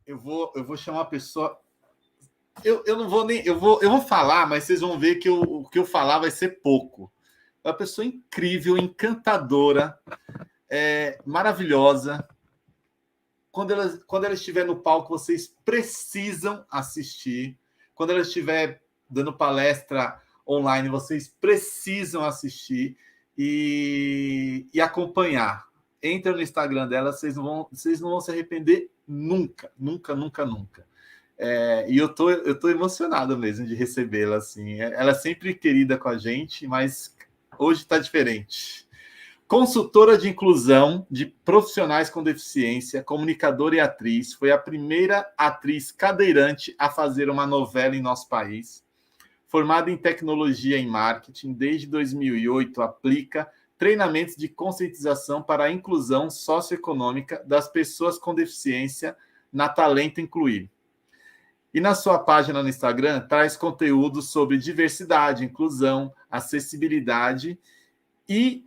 eu vou chamar uma pessoa. Eu não vou nem. Eu vou falar, mas vocês vão ver que o que eu falar vai ser pouco. É uma pessoa incrível, encantadora, maravilhosa. Quando ela estiver no palco, vocês precisam assistir. Quando ela estiver dando palestra online, vocês precisam assistir e acompanhar. Entra no Instagram dela, vocês não vão se arrepender nunca, nunca, nunca, nunca. E eu tô emocionado mesmo de recebê-la. Assim. Ela é sempre querida com a gente, mas hoje está diferente. Consultora de inclusão de profissionais com deficiência, comunicadora e atriz, foi a primeira atriz cadeirante a fazer uma novela em nosso país. Formada em tecnologia e marketing, desde 2008 aplica treinamentos de conscientização para a inclusão socioeconômica das pessoas com deficiência na Talento Incluir. E na sua página no Instagram traz conteúdo sobre diversidade, inclusão, acessibilidade e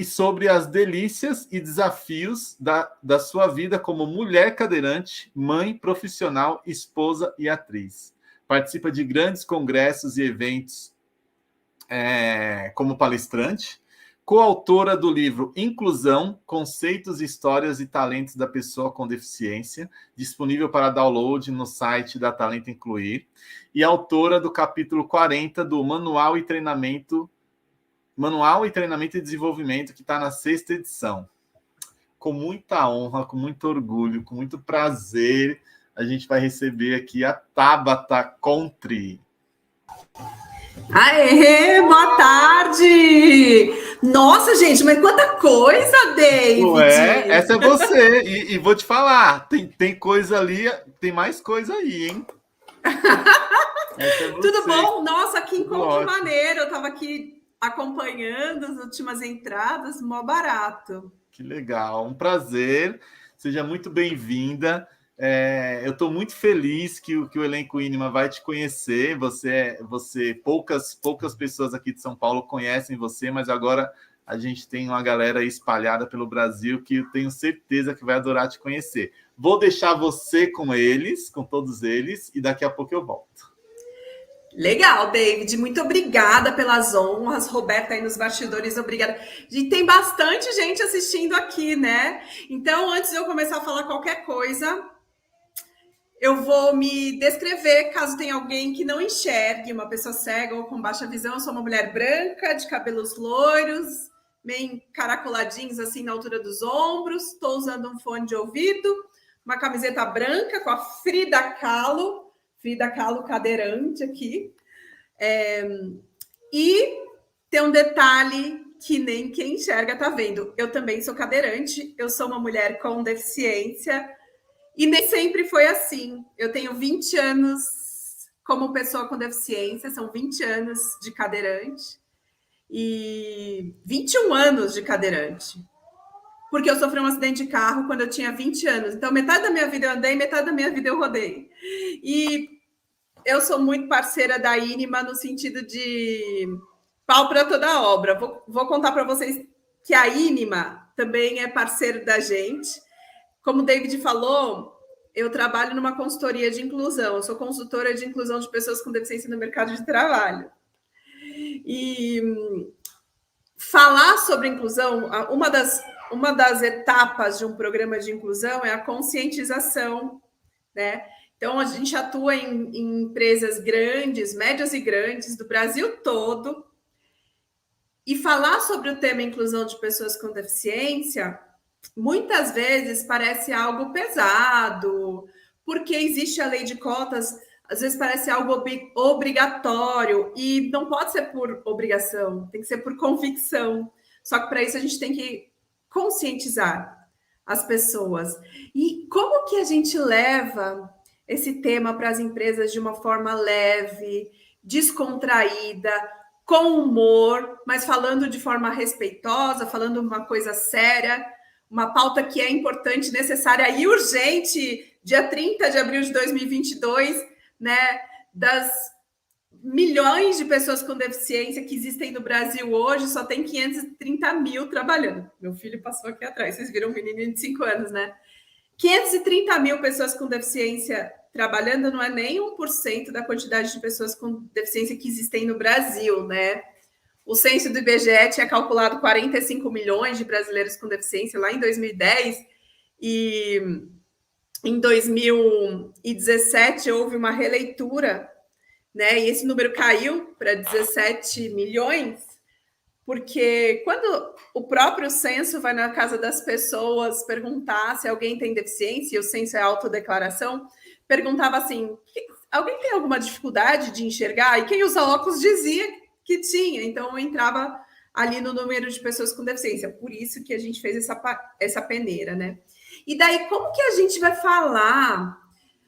sobre as delícias e desafios da sua vida como mulher cadeirante, mãe, profissional, esposa e atriz. Participa de grandes congressos e eventos como palestrante, coautora do livro Inclusão, Conceitos, Histórias e Talentos da Pessoa com Deficiência, disponível para download no site da Talento Incluir, e autora do capítulo 40 do Manual e Treinamento e Desenvolvimento, que está na 6ª edição. Com muita honra, com muito orgulho, com muito prazer, a gente vai receber aqui a Tabata Contri. Aê, boa tarde! Nossa, gente, mas quanta coisa, David! Essa é você. E vou te falar, tem coisa ali, tem mais coisa aí, hein? Tudo bom? Nossa, que encontro maneiro. Eu estava aqui acompanhando as últimas entradas, mó barato. Que legal, um prazer. Seja muito bem-vinda. Eu estou muito feliz que o elenco Inima vai te conhecer. Poucas pessoas aqui de São Paulo conhecem você, mas agora a gente tem uma galera espalhada pelo Brasil que eu tenho certeza que vai adorar te conhecer. Vou deixar você com todos eles, e daqui a pouco eu volto. Legal, David, muito obrigada pelas honras. Roberta aí nos bastidores, obrigada. E tem bastante gente assistindo aqui, né? Então, antes de eu começar a falar qualquer coisa, eu vou me descrever, caso tenha alguém que não enxergue, uma pessoa cega ou com baixa visão. Eu sou uma mulher branca, de cabelos loiros, meio encaracoladinhos assim na altura dos ombros. Estou usando um fone de ouvido, uma camiseta branca com a Frida Kahlo cadeirante aqui. E tem um detalhe que nem quem enxerga tá vendo. Eu também sou cadeirante, eu sou uma mulher com deficiência e nem sempre foi assim. Eu tenho 20 anos como pessoa com deficiência, são 20 anos de cadeirante e 21 anos de cadeirante. Porque eu sofri um acidente de carro quando eu tinha 20 anos. Então, metade da minha vida eu andei, metade da minha vida eu rodei. E eu sou muito parceira da Inima no sentido de pau para toda obra. Vou contar para vocês que a Inima também é parceiro da gente. Como o David falou, eu trabalho numa consultoria de inclusão. Eu sou consultora de inclusão de pessoas com deficiência no mercado de trabalho. E falar sobre inclusão, uma das etapas de um programa de inclusão é a conscientização, né? Então, a gente atua em empresas grandes, médias e grandes, do Brasil todo. E falar sobre o tema inclusão de pessoas com deficiência, muitas vezes parece algo pesado, porque existe a lei de cotas, às vezes parece algo obrigatório, e não pode ser por obrigação, tem que ser por convicção. Só que para isso a gente tem que conscientizar as pessoas. E como que a gente leva esse tema para as empresas de uma forma leve, descontraída, com humor, mas falando de forma respeitosa, falando uma coisa séria, uma pauta que é importante, necessária e urgente, dia 30 de abril de 2022, né, das milhões de pessoas com deficiência que existem no Brasil hoje, só tem 530 mil trabalhando. Meu filho passou aqui atrás, vocês viram um menininho de 5 anos, né? 530 mil pessoas com deficiência trabalhando não é nem 1% da quantidade de pessoas com deficiência que existem no Brasil, né? O censo do IBGE tinha calculado 45 milhões de brasileiros com deficiência lá em 2010, e em 2017 houve uma releitura, né? E esse número caiu para 17 milhões, porque quando o próprio censo vai na casa das pessoas perguntar se alguém tem deficiência, e o censo é autodeclaração, perguntava assim: alguém tem alguma dificuldade de enxergar? E quem usa óculos dizia que tinha, então eu entrava ali no número de pessoas com deficiência. Por isso que a gente fez essa peneira, né? E daí, como que a gente vai falar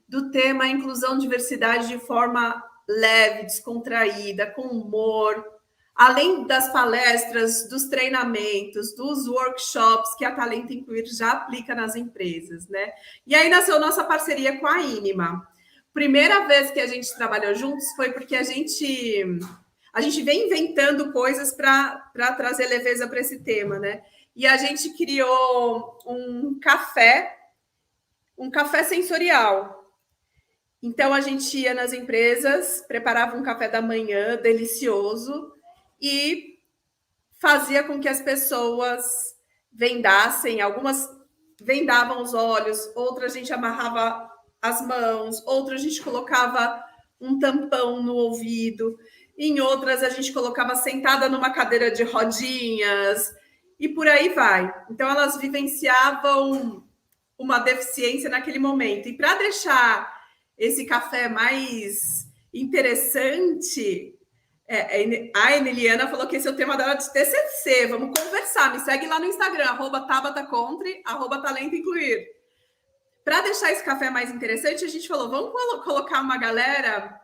do tema inclusão e diversidade de forma leve, descontraída, com humor, além das palestras, dos treinamentos, dos workshops que a Talento Incluir já aplica nas empresas, né? E aí nasceu nossa parceria com a Inima. Primeira vez que a gente trabalhou juntos foi porque a gente vem inventando coisas para trazer leveza para esse tema, né? E a gente criou um café sensorial. Então, a gente ia nas empresas, preparava um café da manhã delicioso e fazia com que as pessoas vendassem. Algumas vendavam os olhos, outras a gente amarrava as mãos, outras a gente colocava um tampão no ouvido, em outras a gente colocava sentada numa cadeira de rodinhas, e por aí vai. Então, elas vivenciavam uma deficiência naquele momento. E para deixar esse café mais interessante, a Eneliana falou que esse é o tema dela de TCC. Vamos conversar. Me segue lá no Instagram, @TabataContri, @Talento Incluir. Para deixar esse café mais interessante, a gente falou, vamos colocar uma galera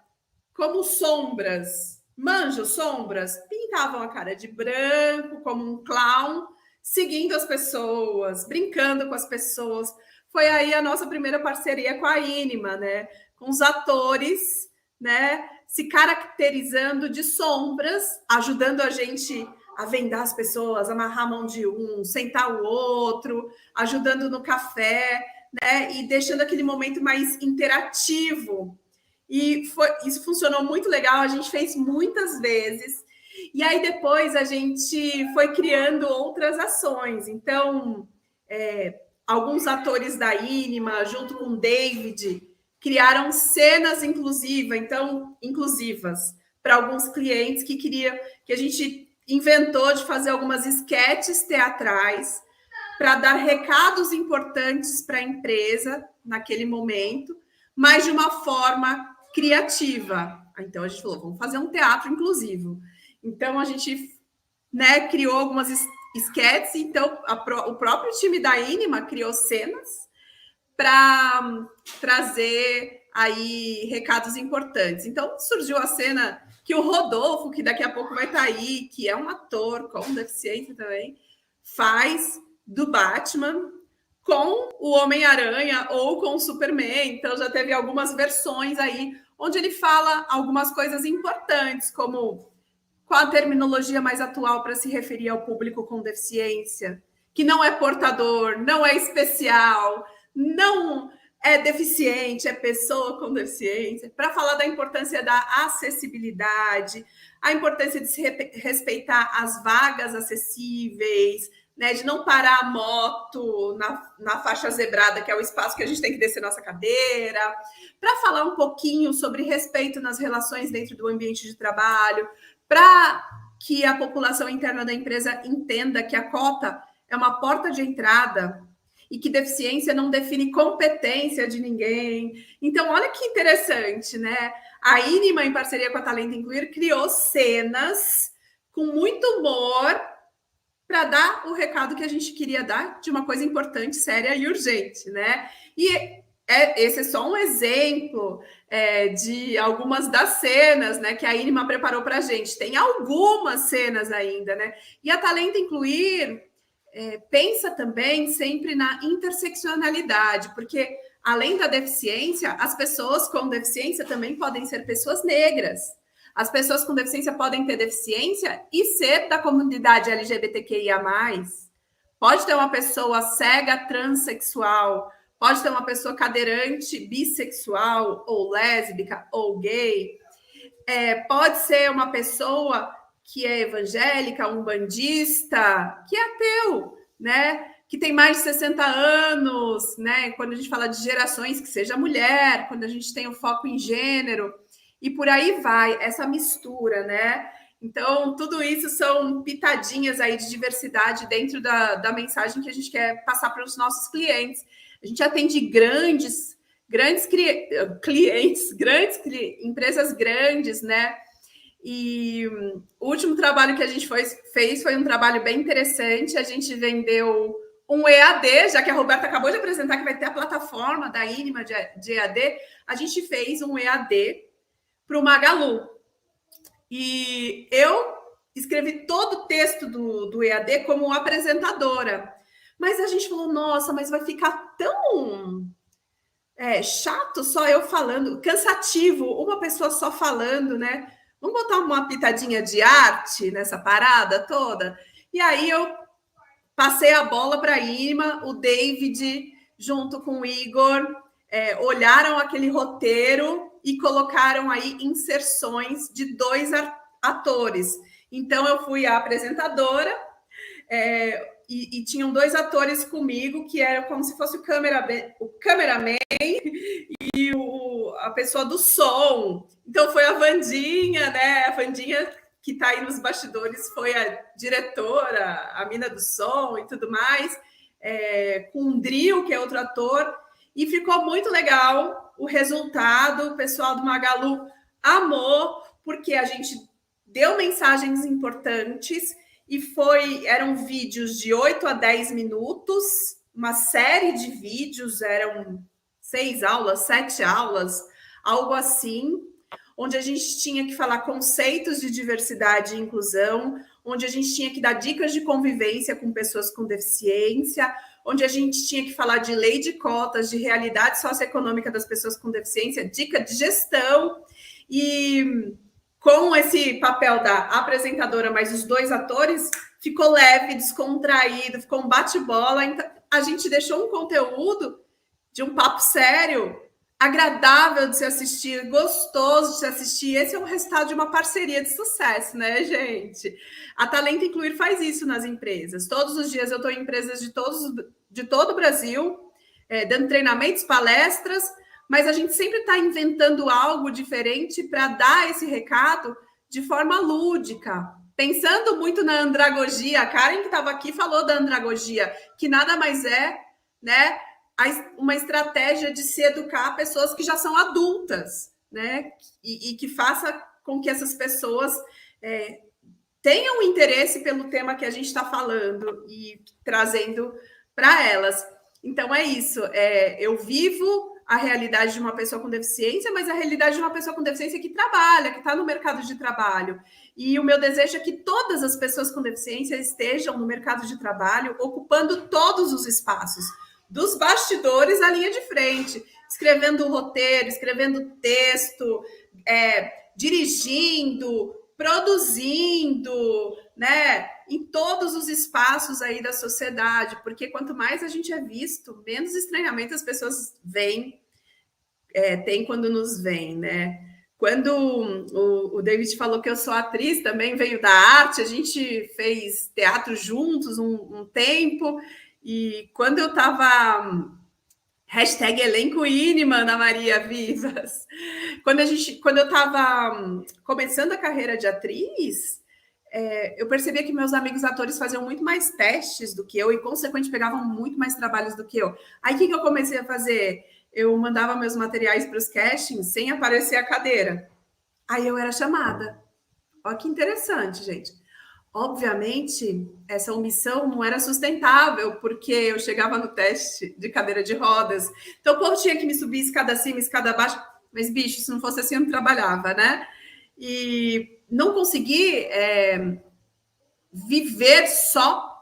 como sombras. Manjo, sombras? Pintavam a cara de branco, como um clown, seguindo as pessoas, brincando com as pessoas. Foi aí a nossa primeira parceria com a Inima, né? Com os atores, né? Se caracterizando de sombras, ajudando a gente a vendar as pessoas, amarrar a mão de um, sentar o outro, ajudando no café, né? E deixando aquele momento mais interativo. E isso funcionou muito legal, a gente fez muitas vezes. E aí depois a gente foi criando outras ações. Então, alguns atores da Inima, junto com o David, criaram cenas inclusivas para alguns clientes que queriam, que a gente inventou de fazer algumas esquetes teatrais para dar recados importantes para a empresa naquele momento, mas de uma forma criativa. Então a gente falou, vamos fazer um teatro inclusivo. Então a gente, né, criou algumas esquetes. Então o próprio time da Inima criou cenas para trazer aí recados importantes. Então surgiu a cena que o Rodolfo, que daqui a pouco vai estar aí, que é um ator com deficiência também, faz do Batman com o Homem-Aranha ou com o Superman. Então já teve algumas versões aí onde ele fala algumas coisas importantes, como qual a terminologia mais atual para se referir ao público com deficiência, que não é portador, não é especial, não é deficiente, é pessoa com deficiência, para falar da importância da acessibilidade, a importância de se respeitar as vagas acessíveis, né, de não parar a moto na faixa zebrada, que é o espaço que a gente tem que descer nossa cadeira, para falar um pouquinho sobre respeito nas relações dentro do ambiente de trabalho, para que a população interna da empresa entenda que a cota é uma porta de entrada e que deficiência não define competência de ninguém. Então, olha que interessante, né? A Inima, em parceria com a Talento Incluir, criou cenas com muito humor para dar o recado que a gente queria dar de uma coisa importante, séria e urgente, né? E esse é só um exemplo de algumas das cenas, né, que a Inima preparou para a gente. Tem algumas cenas ainda, né? E a Talento Incluir pensa também sempre na interseccionalidade, porque além da deficiência, as pessoas com deficiência também podem ser pessoas negras. As pessoas com deficiência podem ter deficiência e ser da comunidade LGBTQIA+. Pode ter uma pessoa cega, transexual, pode ter uma pessoa cadeirante, bissexual, ou lésbica, ou gay, pode ser uma pessoa que é evangélica, umbandista, que é ateu, né? Que tem mais de 60 anos, né? Quando a gente fala de gerações, que seja mulher, quando a gente tem o foco em gênero, e por aí vai, essa mistura, né? Então, tudo isso são pitadinhas aí de diversidade dentro da mensagem que a gente quer passar para os nossos clientes. A gente atende grandes clientes, empresas grandes, né? E o último trabalho que a gente fez foi um trabalho bem interessante. A gente vendeu um EAD, já que a Roberta acabou de apresentar que vai ter a plataforma da Inima de EAD, a gente fez um EAD para o Magalu. E eu escrevi todo o texto do EAD como apresentadora. Mas a gente falou, nossa, mas vai ficar tão chato só eu falando, cansativo, uma pessoa só falando, né? Vamos botar uma pitadinha de arte nessa parada toda? E aí eu passei a bola para a Irma, o David, junto com o Igor, olharam aquele roteiro e colocaram aí inserções de 2 atores. Então, eu fui a apresentadora e tinham 2 atores comigo, que eram como se fosse o cameraman e a pessoa do som. Então, foi a Vandinha, né? A Vandinha, que está aí nos bastidores, foi a diretora, a mina do som e tudo mais, com o Drill, que é outro ator, e ficou muito legal o resultado. O pessoal do Magalu amou, porque a gente deu mensagens importantes e eram vídeos de 8 a 10 minutos, uma série de vídeos, eram 6 aulas, 7 aulas, algo assim, onde a gente tinha que falar conceitos de diversidade e inclusão, onde a gente tinha que dar dicas de convivência com pessoas com deficiência, onde a gente tinha que falar de lei de cotas, de realidade socioeconômica das pessoas com deficiência, dica de gestão. E com esse papel da apresentadora, mais os 2 atores, ficou leve, descontraído, ficou um bate-bola. Então, a gente deixou um conteúdo de um papo sério, agradável de se assistir, gostoso de se assistir. Esse é o resultado de uma parceria de sucesso, né, gente? A Talento Incluir faz isso nas empresas. Todos os dias eu estou em empresas de todo o Brasil, dando treinamentos, palestras, mas a gente sempre está inventando algo diferente para dar esse recado de forma lúdica, pensando muito na andragogia. A Karen, que estava aqui, falou da andragogia, que nada mais é, né, uma estratégia de se educar pessoas que já são adultas, né, e que faça com que essas pessoas tenham interesse pelo tema que a gente está falando e trazendo para elas. Então, é isso. Eu vivo a realidade de uma pessoa com deficiência, mas a realidade de uma pessoa com deficiência que trabalha, que está no mercado de trabalho. E o meu desejo é que todas as pessoas com deficiência estejam no mercado de trabalho, ocupando todos os espaços, dos bastidores à linha de frente, escrevendo roteiro, escrevendo texto, dirigindo, produzindo, né, em todos os espaços aí da sociedade, porque quanto mais a gente é visto, menos estranhamento as pessoas tem quando nos veem, né? Quando o David falou que eu sou atriz, também veio da arte, a gente fez teatro juntos um tempo, e quando eu estava hashtag elenco Inima, Ana Maria Vivas, quando eu estava começando a carreira de atriz, eu percebia que meus amigos atores faziam muito mais testes do que eu e, consequentemente, pegavam muito mais trabalhos do que eu. Aí, o que eu comecei a fazer? Eu mandava meus materiais para os castings sem aparecer a cadeira. Aí, eu era chamada. Olha que interessante, gente. Obviamente, essa omissão não era sustentável, porque eu chegava no teste de cadeira de rodas. Então, o povo tinha que me subir escada acima, escada abaixo. Mas, bicho, se não fosse assim, eu não trabalhava, né? E não consegui viver só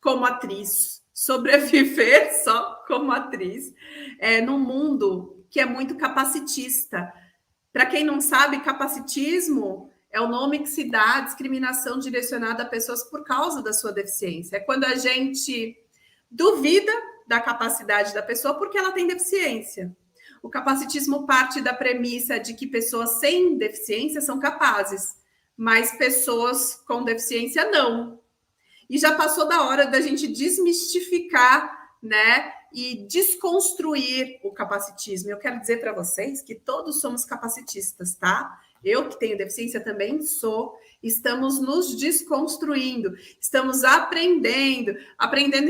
como atriz, sobreviver só como atriz, num mundo que é muito capacitista. Para quem não sabe, capacitismo é o nome que se dá à discriminação direcionada a pessoas por causa da sua deficiência. É quando a gente duvida da capacidade da pessoa porque ela tem deficiência. O capacitismo parte da premissa de que pessoas sem deficiência são capazes, mas pessoas com deficiência não. E já passou da hora da gente desmistificar, né, e desconstruir o capacitismo. Eu quero dizer para vocês que todos somos capacitistas, tá? Eu que tenho deficiência também sou. Estamos nos desconstruindo, estamos aprendendo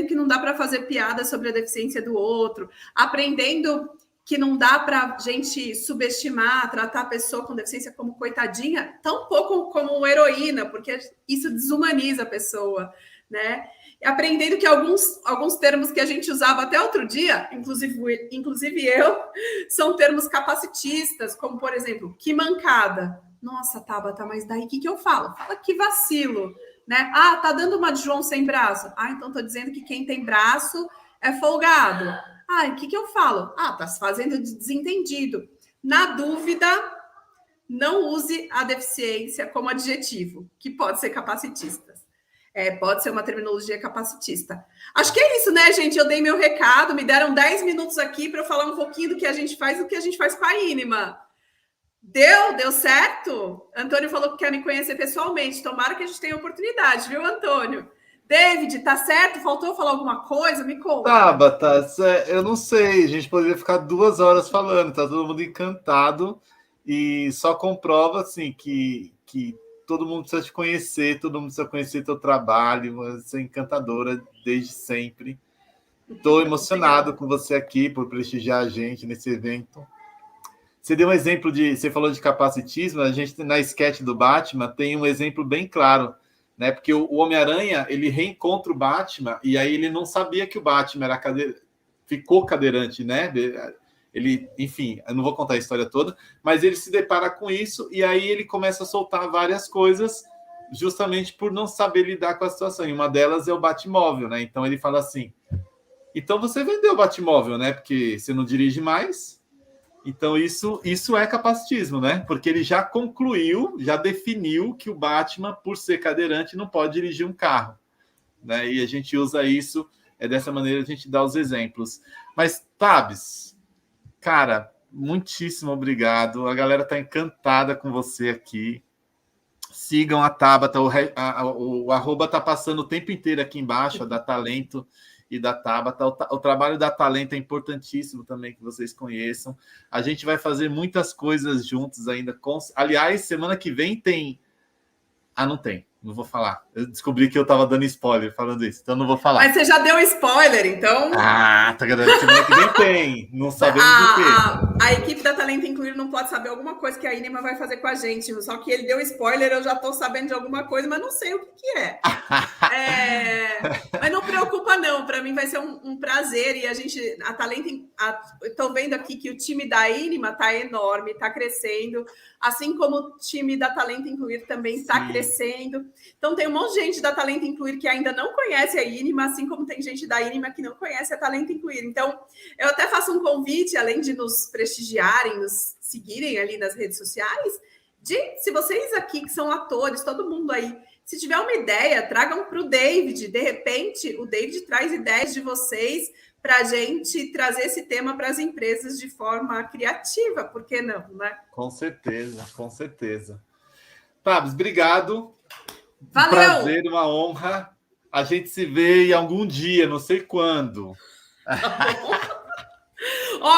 que não dá para fazer piada sobre a deficiência do outro, aprendendo que não dá para a gente subestimar, tratar a pessoa com deficiência como coitadinha, tão pouco como heroína, porque isso desumaniza a pessoa, né? Aprendendo que alguns termos que a gente usava até outro dia, inclusive eu, são termos capacitistas, como, por exemplo, que mancada. Nossa, Tabata, mas daí o que eu falo? Fala que vacilo, né? Ah, tá dando uma de João sem braço. Ah, então tô dizendo que quem tem braço é folgado. Ah, o que eu falo? Ah, tá se fazendo de desentendido. Na dúvida, não use a deficiência como adjetivo, que pode ser capacitista. Pode ser uma terminologia capacitista. Acho que é isso, né, gente? Eu dei meu recado, me deram 10 minutos aqui para eu falar um pouquinho do que a gente faz, do que a gente faz com a Inima. Deu certo? Antônio falou que quer me conhecer pessoalmente. Tomara que a gente tenha oportunidade, viu, Antônio? David, tá certo? Faltou falar alguma coisa? Me conta. Tabata, eu não sei. A gente poderia ficar 2 horas falando. Tá todo mundo encantado e só comprova assim que todo mundo precisa te conhecer, todo mundo precisa conhecer teu trabalho. Você é encantadora desde sempre. Estou emocionado com você aqui por prestigiar a gente nesse evento. Você deu um exemplo você falou de capacitismo. A gente na sketch do Batman tem um exemplo bem claro, né? Porque o Homem-Aranha ele reencontra o Batman e aí ele não sabia que o Batman era ficou cadeirante, né? Ele, enfim, eu não vou contar a história toda, mas ele se depara com isso e aí ele começa a soltar várias coisas justamente por não saber lidar com a situação. E uma delas é o Batmóvel, né? Então ele fala assim: então você vendeu o Batmóvel, né? Porque você não dirige mais. Então isso é capacitismo, né? Porque ele já concluiu, já definiu que o Batman, por ser cadeirante, não pode dirigir um carro, né? E a gente usa isso, dessa maneira a gente dá os exemplos. Mas, Tabs, cara, muitíssimo obrigado. A galera tá encantada com você aqui. Sigam a Tabata, o arroba tá passando o tempo inteiro aqui embaixo, da Talento e da Tabata. O trabalho da Talento é importantíssimo também que vocês conheçam. A gente vai fazer muitas coisas juntos ainda. Aliás, semana que vem tem... Ah, não tem. Não vou falar. Eu descobri que eu estava dando spoiler falando isso, então não vou falar. Mas você já deu spoiler, então... Ah, tá garantido. Semana que vem tem. Não sabemos o quê. A equipe da Talento Incluir não pode saber alguma coisa que a Inima vai fazer com a gente. Só que ele deu spoiler, eu já estou sabendo de alguma coisa, mas não sei o que é. Mas não preocupa, não. Para mim vai ser um prazer. E a Talento... Estou vendo aqui que o time da Inima está enorme, está crescendo. Assim como o time da Talento Incluir também está crescendo. Então, tem um monte de gente da Talento Incluir que ainda não conhece a Inima, assim como tem gente da Inima que não conhece a Talento Incluir. Então, eu até faço um convite, além de nos prestigiarem, nos seguirem ali nas redes sociais, se vocês aqui que são atores, todo mundo aí, se tiver uma ideia, tragam para o David. De repente, o David traz ideias de vocês para a gente trazer esse tema para as empresas de forma criativa, por que não, né? Com certeza, com certeza. Tabs, obrigado. Valeu! Um prazer, uma honra. A gente se vê em algum dia, não sei quando.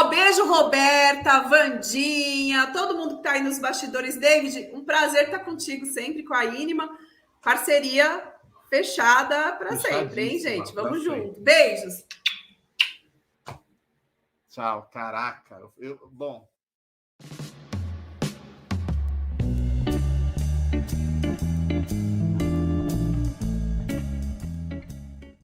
Beijo, Roberta, Vandinha, todo mundo que está aí nos bastidores. David, um prazer estar contigo sempre com a Inima. Parceria fechada para sempre, hein, gente? Vamos junto. Beijos! Tchau, caraca. Bom...